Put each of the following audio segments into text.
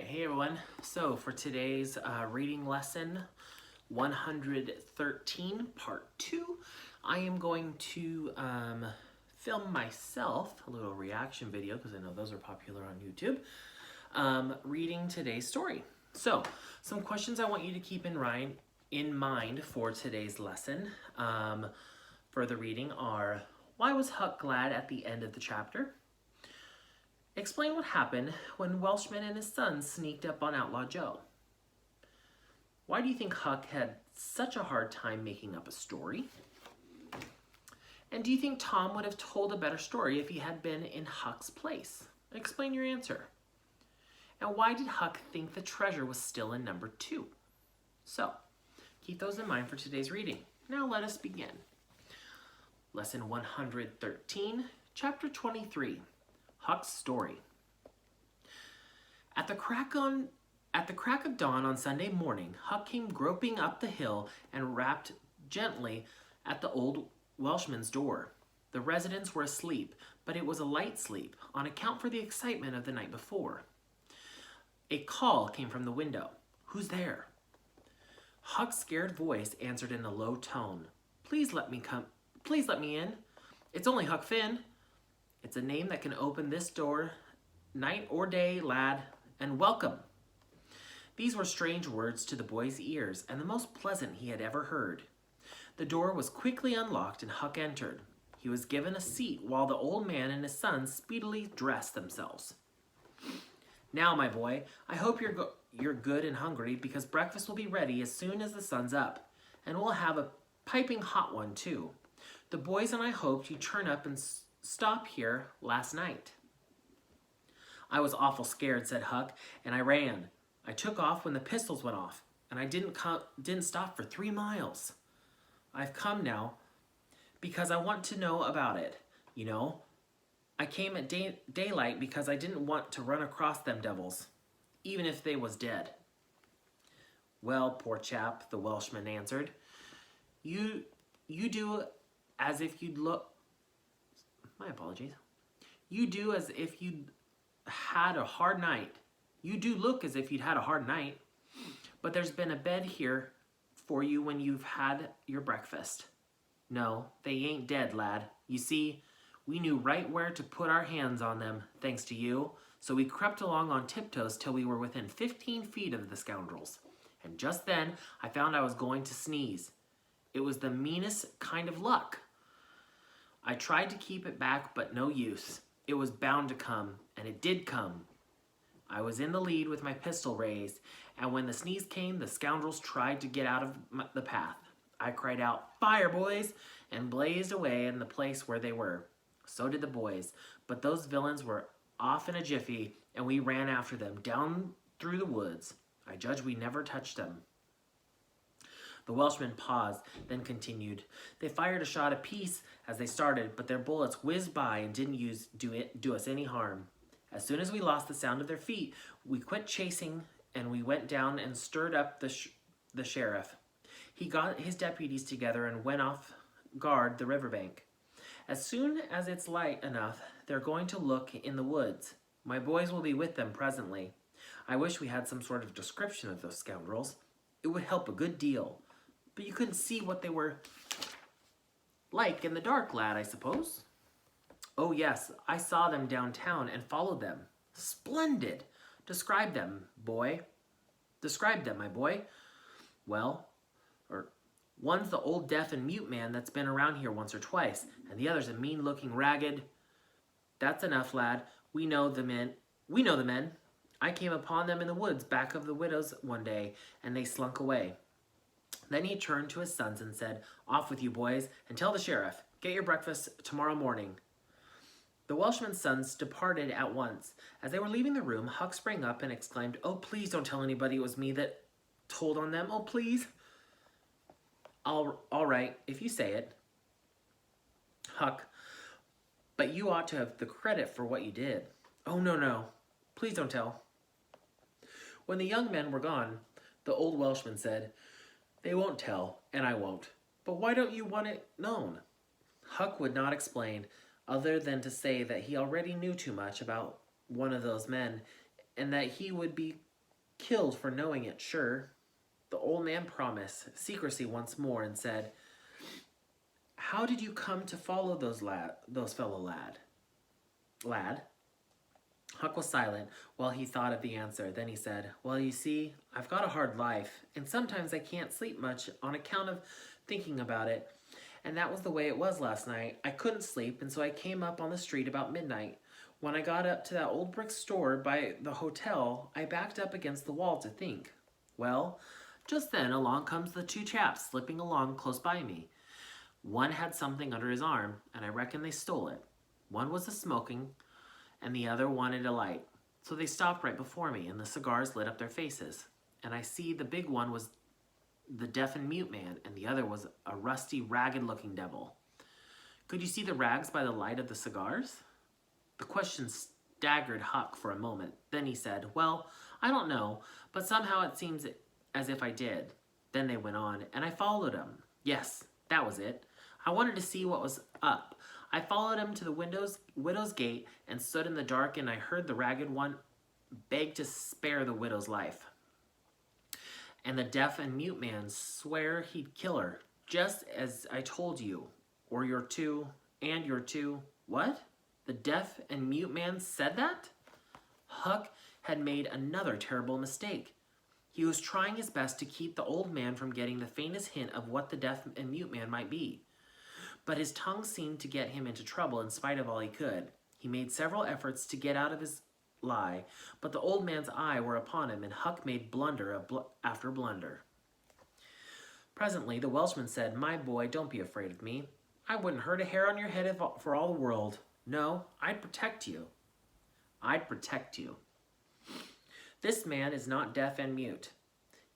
right, hey everyone. So for today's reading lesson 113, part 2, I am going to film myself a little reaction video, because I know those are popular on YouTube, reading today's story. So, some questions I want you to keep in mind for today's lesson for the reading are, why was Huck glad at the end of the chapter? Explain what happened when Welshman and his sons sneaked up on Outlaw Joe. Why do you think Huck had such a hard time making up a story? And do you think Tom would have told a better story if he had been in Huck's place? Explain your answer. And why did Huck think the treasure was still in number 2? So, keep those in mind for today's reading. Now let us begin. Lesson 113, Chapter 23. Huck's story. At the crack of dawn on Sunday morning, Huck came groping up the hill and rapped gently at the old Welshman's door. The residents were asleep, but it was a light sleep, on account for the excitement of the night before. A call came from the window. "Who's there?" Huck's scared voice answered in a low tone. Please let me in. It's only Huck Finn. It's a name that can open this door, night or day, lad, and welcome." These were strange words to the boy's ears, and the most pleasant he had ever heard. The door was quickly unlocked, and Huck entered. He was given a seat while the old man and his sons speedily dressed themselves. "Now, my boy, I hope you're good and hungry, because breakfast will be ready as soon as the sun's up, and we'll have a piping hot one, too. The boys and I hoped you'd turn up and stop here last night." "I was awful scared," said Huck, "and I ran. I took off when the pistols went off, and I didn't stop for 3 miles. I've come now because I want to know about it. You know, I came at daylight because I didn't want to run across them devils, even if they was dead." "Well, poor chap," the Welshman answered, you do as if you'd look... My apologies. You do as if you'd had a hard night. You do look as if you'd had a hard night. But there's been a bed here for you when you've had your breakfast. No, they ain't dead, lad. You see, we knew right where to put our hands on them, thanks to you. So we crept along on tiptoes till we were within 15 feet of the scoundrels. And just then, I found I was going to sneeze. It was the meanest kind of luck. I tried to keep it back, but no use. It was bound to come, and it did come. I was in the lead with my pistol raised, and when the sneeze came, the scoundrels tried to get out of the path. I cried out, 'Fire, boys!' and blazed away in the place where they were. So did the boys, but those villains were off in a jiffy, and we ran after them down through the woods. I judge we never touched them." The Welshman paused, then continued. "They fired a shot apiece as they started, but their bullets whizzed by and didn't do us any harm. As soon as we lost the sound of their feet, we quit chasing and we went down and stirred up the sheriff. He got his deputies together and went off guard the riverbank. As soon as it's light enough, they're going to look in the woods. My boys will be with them presently. I wish we had some sort of description of those scoundrels. It would help a good deal. But you couldn't see what they were like in the dark, lad, I suppose?" "Oh, yes, I saw them downtown and followed them." "Splendid! Describe them, my boy." "Well, one's the old deaf and mute man that's been around here once or twice, and the other's a mean-looking, ragged..." "That's enough, lad. We know the men. I came upon them in the woods back of the widow's one day, and they slunk away." Then he turned to his sons and said, "Off with you, boys, and tell the sheriff. Get your breakfast tomorrow morning." The Welshman's sons departed at once. As they were leaving the room, Huck sprang up and exclaimed, "Oh, please don't tell anybody it was me that told on them. Oh, please." All right, if you say it." "Huck, but you ought to have the credit for what you did." "Oh, no. Please don't tell." When the young men were gone, the old Welshman said, "They won't tell, and I won't. But why don't you want it known?" Huck would not explain, other than to say that he already knew too much about one of those men, and that he would be Killed for knowing it, sure. The old man promised secrecy once more and said, "How did you come to follow those fellow lad?" Huck was silent while he thought of the answer. Then he said, "Well, you see, I've got a hard life, and sometimes I can't sleep much on account of thinking about it. And that was the way it was last night. I couldn't sleep, and so I came up on the street about midnight. When I got up to that old brick store by the hotel, I backed up against the wall to think. Well, just then along comes the two chaps slipping along close by me. One had something under his arm, and I reckon they stole it. One was a smoking, and the other wanted a light. So they stopped right before me, and the cigars lit up their faces. And I see the big one was the deaf and mute man, and the other was a rusty, ragged-looking devil. Could you see the rags by the light of the cigars?" The question staggered Huck for a moment. Then he said, "Well, I don't know, but somehow it seems as if I did." Then they went on, and I followed him. Yes, that was it. I wanted to see what was up. I followed him to the widow's gate and stood in the dark, and I heard the ragged one beg to spare the widow's life. And the deaf and mute man swear he'd kill her, just as I told you, or your two. What? The deaf and mute man said that? Huck had made another terrible mistake. He was trying his best to keep the old man from getting the faintest hint of what the deaf and mute man might be. But his tongue seemed to get him into trouble in spite of all he could. He made several efforts to get out of his lie, but the old man's eye were upon him, and Huck made blunder after blunder. Presently, the Welshman said, "My boy, don't be afraid of me. I wouldn't hurt a hair on your head for all the world. No, I'd protect you. I'd protect you. This man is not deaf and mute.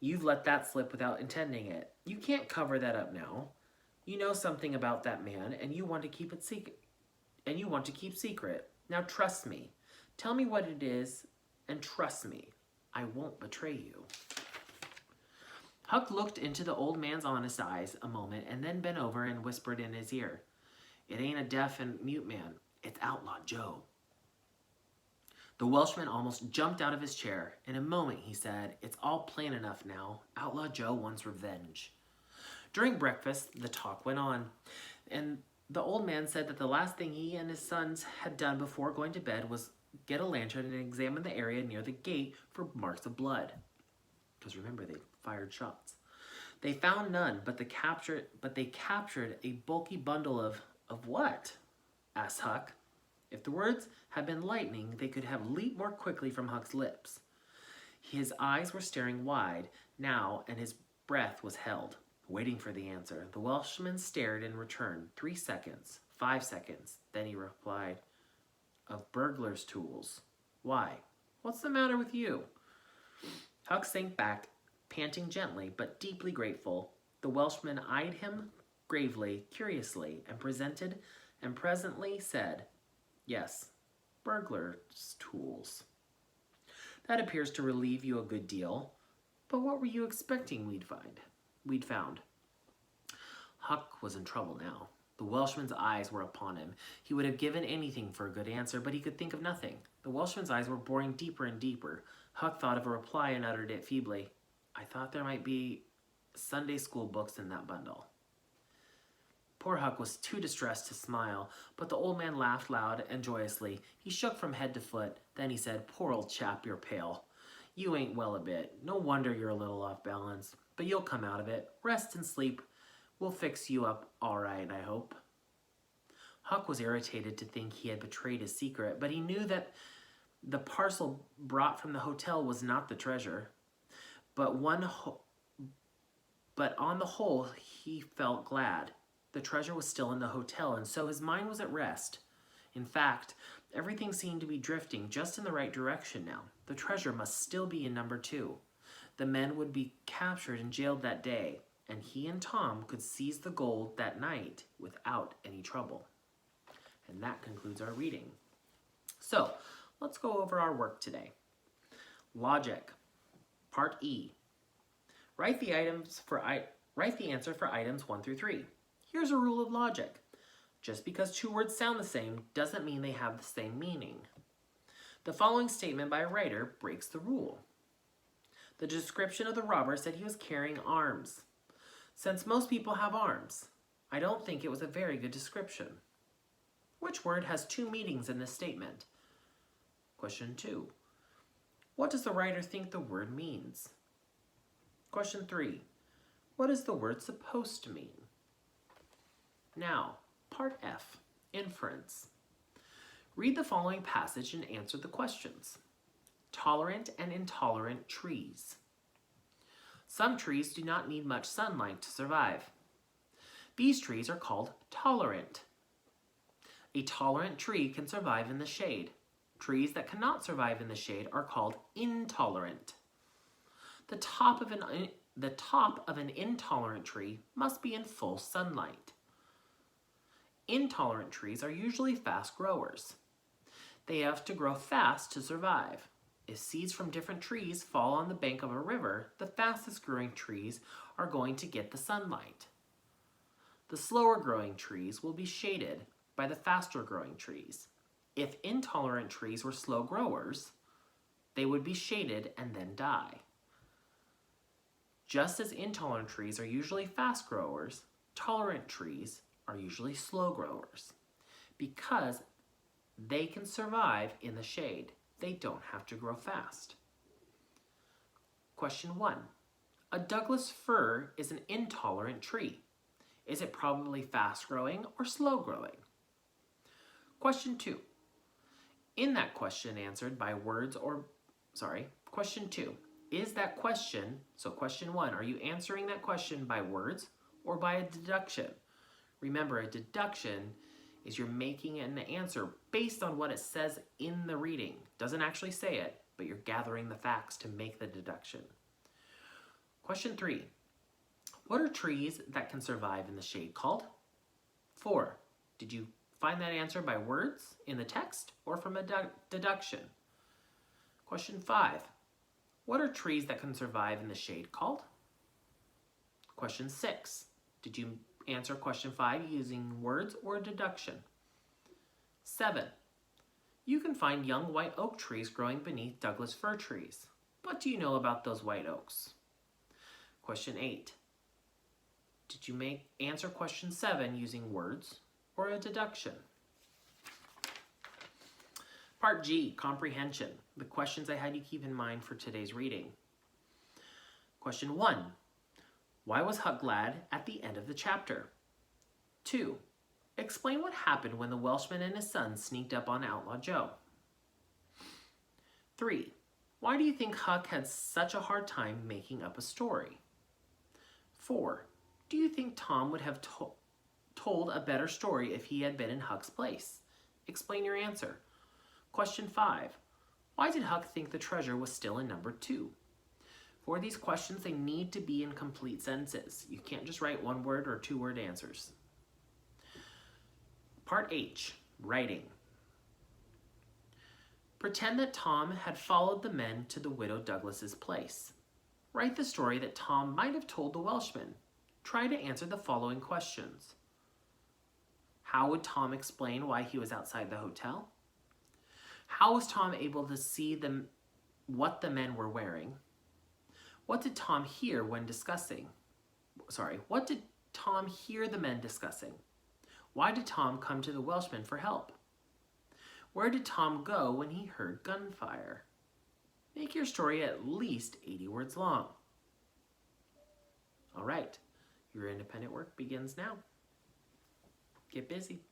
You've let that slip without intending it. You can't cover that up now. You know something about that man, and you want to keep it secret. Now trust me. Tell me what it is, and trust me. I won't betray you." Huck looked into the old man's honest eyes a moment and then bent over and whispered in his ear, "It ain't a deaf and mute man. It's Outlaw Joe." The Welshman almost jumped out of his chair. In a moment, he said, "It's all plain enough now. Outlaw Joe wants revenge." During breakfast, the talk went on, and the old man said that the last thing he and his sons had done before going to bed was get a lantern and examine the area near the gate for marks of blood. Because remember, they fired shots. They found none, but they captured a bulky bundle of what? Asked Huck. If the words had been lightning, they could have leaped more quickly from Huck's lips. His eyes were staring wide now, and his breath was held, waiting for the answer. The Welshman stared in return. 3 seconds, 5 seconds. Then he replied, "Of burglar's tools. Why? What's the matter with you?" Huck sank back, panting gently, but deeply grateful. The Welshman eyed him gravely, curiously, and presently said, "Yes, burglar's tools. That appears to relieve you a good deal. But what were you expecting we'd found?" Huck was in trouble now. The Welshman's eyes were upon him. He would have given anything for a good answer, but he could think of nothing. The Welshman's eyes were boring deeper and deeper. Huck thought of a reply and uttered it feebly. "I thought there might be Sunday school books in that bundle." Poor Huck was too distressed to smile, but the old man laughed loud and joyously. He shook from head to foot. Then he said, "Poor old chap, you're pale. You ain't well a bit. No wonder you're a little off balance. But you'll come out of it. Rest and sleep. We'll fix you up all right, I hope." Huck was irritated to think he had betrayed his secret, but he knew that the parcel brought from the hotel was not the treasure. But on the whole, he felt glad. The treasure was still in the hotel, and so his mind was at rest. In fact, everything seemed to be drifting just in the right direction now. The treasure must still be in number 2. The men would be captured and jailed that day, and he and Tom could seize the gold that night without any trouble. And that concludes our reading. So, let's go over our work today. Logic, Part E. Write the answer for items 1 through 3. Here's a rule of logic. Just because 2 words sound the same doesn't mean they have the same meaning. The following statement by a writer breaks the rule. The description of the robber said he was carrying arms. Since most people have arms, I don't think it was a very good description. Which word has two meanings in this statement? Question 2. What does the writer think the word means? Question 3. What is the word supposed to mean? Now, part F, inference. Read the following passage and answer the questions. Tolerant and intolerant trees. Some trees do not need much sunlight to survive. These trees are called tolerant. A tolerant tree can survive in the shade. Trees that cannot survive in the shade are called intolerant. The top of an intolerant tree must be in full sunlight. Intolerant trees are usually fast growers. They have to grow fast to survive. If seeds from different trees fall on the bank of a river, the fastest growing trees are going to get the sunlight. The slower growing trees will be shaded by the faster growing trees. If intolerant trees were slow growers, they would be shaded and then die. Just as intolerant trees are usually fast growers, tolerant trees are usually slow growers because they can survive in the shade. They don't have to grow fast. Question 1. A Douglas fir is an intolerant tree. Is it probably fast growing or slow growing? Question 2. In that question answered by words or, question 2. Is that question, so question 1, are you answering that question by words or by a deduction? Remember, a deduction is you're making an answer based on what it says in the reading. Doesn't actually say it, but you're gathering the facts to make the deduction. Question 3. What are trees that can survive in the shade called? 4. Did you find that answer by words in the text or from a deduction? Question 5. What are trees that can survive in the shade called? Question 6. Did you answer question 5 using words or deduction? 7. You can find young white oak trees growing beneath Douglas fir trees. What do you know about those white oaks? Question 8. Did you answer question 7 using words or a deduction? Part G, comprehension. The questions I had you keep in mind for today's reading. Question 1. Why was Huck glad at the end of the chapter? 2. Explain what happened when the Welshman and his son sneaked up on Outlaw Joe. 3. Why do you think Huck had such a hard time making up a story? 4. Do you think Tom would have told a better story if he had been in Huck's place? Explain your answer. Question 5. Why did Huck think the treasure was still in number 2? For these questions, they need to be in complete sentences. You can't just write one word or two word answers. Part H, writing. Pretend that Tom had followed the men to the widow Douglas's place. Write the story that Tom might have told the Welshman. Try to answer the following questions. How would Tom explain why he was outside the hotel? How was Tom able to see what the men were wearing? What did Tom hear when discussing? What did Tom hear the men discussing? Why did Tom come to the Welshman for help? Where did Tom go when he heard gunfire? Make your story at least 80 words long. All right, your independent work begins now. Get busy.